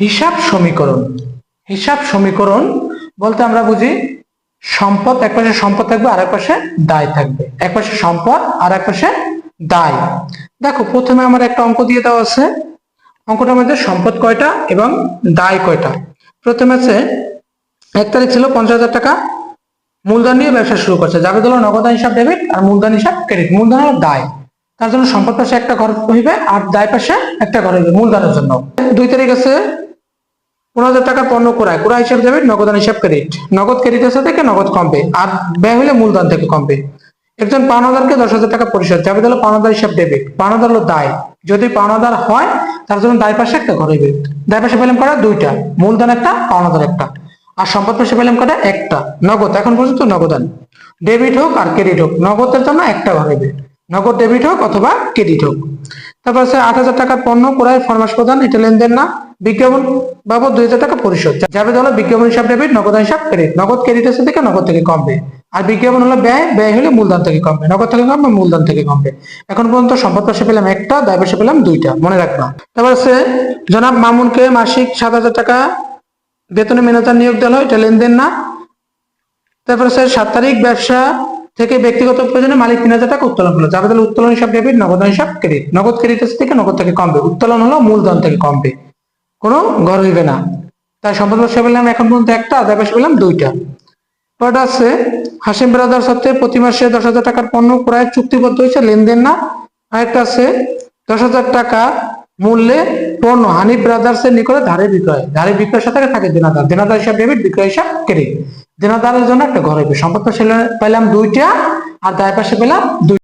হিসাব সমীকরণ। হিসাব সমীকরণ বলতে আমরা বুঝি সম্পদ এক পাশে সম্পদ থাকবে আর এক পাশে দায় থাকবে, এক পাশে সম্পদ আর এক পাশে দায়। দেখো প্রথমে আমার একটা অঙ্ক দিয়ে দেওয়া আছে, অঙ্কটার মধ্যে সম্পদ কয়টা এবং দায় কয়টা। প্রথমে আছে 1 তারিখ ছিল 50,000 টাকা, মূলধন নিয়ে ব্যবসা শুরু করছে, যাবে হলো নগদান হিসাব ডেবিট আর মূলধন হিসাব ক্রেডিট। মূলধন হলো দায়, তার জন্য সম্পদ পাশে একটা ঘর হইবে আর দায় পাশে একটা ঘর হইবে মূলধনের জন্য। 2 তারিখ আছে 15,000 টাকার পণ্য ক্রয়, ক্রয় হিসাব ডেবিট, নগদান হিসাব ক্রেডিট। নগদ ক্রেডিটের সাথে নগদ কমবে আর ব্যয় হলে মূলধন থেকে কমবে। একজন পাওনাদারকে 10,000 টাকা পরিশোধ, যাবে হলো পাওনাদার হিসাব ডেবিট, পাওনাদার হলো দায়, যদি পাওনাদার হয় তার জন্য দায় পাশে একটা ঘর হইবে। দায় পাশে পেলাম করা দুইটা, মূলধন একটা পাওনাদার একটা, আর সম্পদ পাশে পেলাম কটা একটা, নগদ। এখন পর্যন্ত নগদান, ডেবিট হোক আর ক্রেডিট হোক, নগদের জন্য একটা ঘর হইবে, নগদ ডেবিট হোক অথবা ক্রেডিট হোক। তারপর আছে 8,000 টাকার পণ্য ক্রয়ের ফরমাস প্রদান, এটা লেনদেন না। বিজ্ঞাপন বাবদ 2,000 টাকা পরিশোধ, যাবে হলো বিজ্ঞাপন হিসাব ডেবিট, নগদান হিসাব ক্রেডিট, নগদ ক্রেডিটের সাথে নগদ থেকে কমবে। আর বিজ্ঞাপন হলো ব্যয়, ব্যয় হলে মূলধন থেকে কমবে, নগদ থেকে কমবে মূলধন থেকে কমবে। এখন পর্যন্ত সম্পদ পাশে পেলাম একটা, দায় পাশে পেলাম দুইটা, মনে রাখবা। তারপর আছে জনাব মামুনকে মাসিক 7,000 টাকা বেতনে ম্যানেজার নিয়োগ দেওয়া হয়, এটা লেনদেন না। তারপর আছে 7 তারিখ ব্যবসা থেকে ব্যক্তিগত প্রয়োজনে মালিক 3,000 টাকা উত্তোলন করলো, যাবে হলো উত্তোলন হিসাব ডেবিট, নগদান হিসাব ক্রেডিট, নগদ ক্রেডিটের থেকে নগদ থেকে কমবে, উত্তোলন হলো মূলধন থেকে কমবে, কোনো ঘর হইবে না। তাই সম্পদ পাশে পেলাম এখন পর্যন্ত একটা, দায় পাশে পেলাম দুইটা। পরটা আছে হাসিম ব্রাদার্স হতে প্রতি মাসে 10,000 টাকার পণ্য ক্রয়ের চুক্তিবদ্ধ হয়েছে, লেনদেন না। আরেকটা আছে 10,000 টাকা মূল্যে পণ্য হানিফ ব্রাদার্স এর নিকটে ধারে বিক্রয়, ধারে বিক্রয়ের সাথে থাকে দেনাদার, দেনাদার হিসাব ডেবিট, বিক্রয় হিসাব ক্রেডিট। দেনাদারের জন্য একটা ঘর হইবে। সম্পদ পাশে পেলাম দুইটা আর দায় পাশে পেলাম দুইটা।